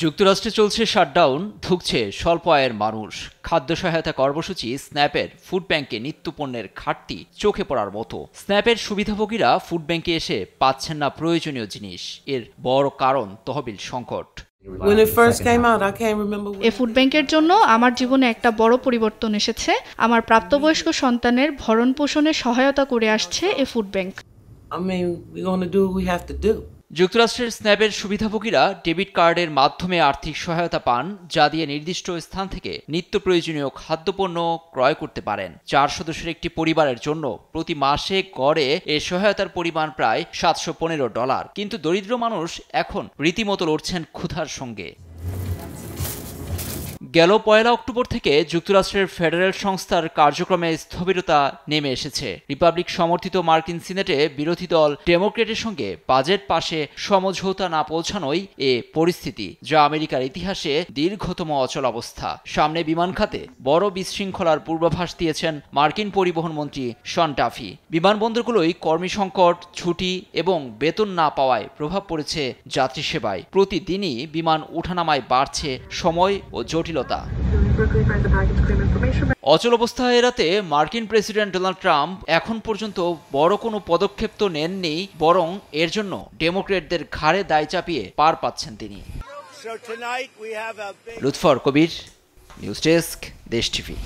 যুক্তরাষ্ট্রে চলছে শাটডাউন, ধুঁকছে স্বল্প আয়ের মানুষ। খাদ্য সহায়তা কর্মসূচি স্ন্যাপের ফুড ব্যাংকে নিত্যপণ্যের ঘাটতি চোখে পড়ার মতো। স্ন্যাপের সুবিধাভোগীরা ফুড ব্যাংকে এসে পাচ্ছেন না প্রয়োজনীয় জিনিস। এর বড় কারণ তহবিল সংকট। এ ফুড ব্যাংকের জন্য আমার জীবনে একটা বড় পরিবর্তন এসেছে। আমার প্রাপ্তবয়স্ক সন্তানের ভরণ পোষণে সহায়তা করে আসছে এ ফুড ব্যাংক। যুক্তরাষ্ট্রের স্ন্যাপের সুবিধাভোগীরা ডেবিট কার্ডের মাধ্যমে আর্থিক সহায়তা পান, যা দিয়ে নির্দিষ্ট স্থান থেকে নিত্য প্রয়োজনীয় খাদ্যপণ্য ক্রয় করতে পারেন। 4 সদস্যের একটি পরিবারের জন্য প্রতি মাসে গড়ে এ সহায়তার পরিমাণ প্রায় $715। কিন্তু দরিদ্র মানুষ এখন রীতিমতো লড়ছেন ক্ষুধার সঙ্গে। গেল 1 অক্টোবর থেকে যুক্তরাষ্ট্রের ফেডারেল সংস্থার কার্যক্রমে স্থবিরতা নেমে এসেছে। রিপাবলিক সমর্থিত মার্কিন সিনেটে বিরোধী দল ডেমোক্রেটের সঙ্গে বাজেট পাশে সমঝোতা না পৌঁছানোই এ পরিস্থিতি, যা আমেরিকার ইতিহাসে দীর্ঘতম অচলাবস্থা। সামনে বিমান খাতে বড় বিশৃঙ্খলার পূর্বাভাস দিয়েছেন মার্কিন পরিবহন মন্ত্রী শন টাফি। বিমানবন্দরগুলোই কর্মী সংকট, ছুটি এবং বেতন না পাওয়ায় প্রভাব পড়েছে যাত্রী সেবায়। প্রতিদিনই বিমান ওঠানামায় বাড়ছে সময় ও জটিলতা। অচলাবস্থা এড়াতে মার্কিন প্রেসিডেন্ট ডোনাল্ড ট্রাম্প এখন পর্যন্ত বড় কোনো পদক্ষেপ তো নেননি, বরং এর জন্য ডেমোক্রেটদের ঘাড়ে দায় চাপিয়ে পার পাচ্ছেন তিনি। লুৎফর কবির, নিউজ ডেস্ক, দেশ টিভি।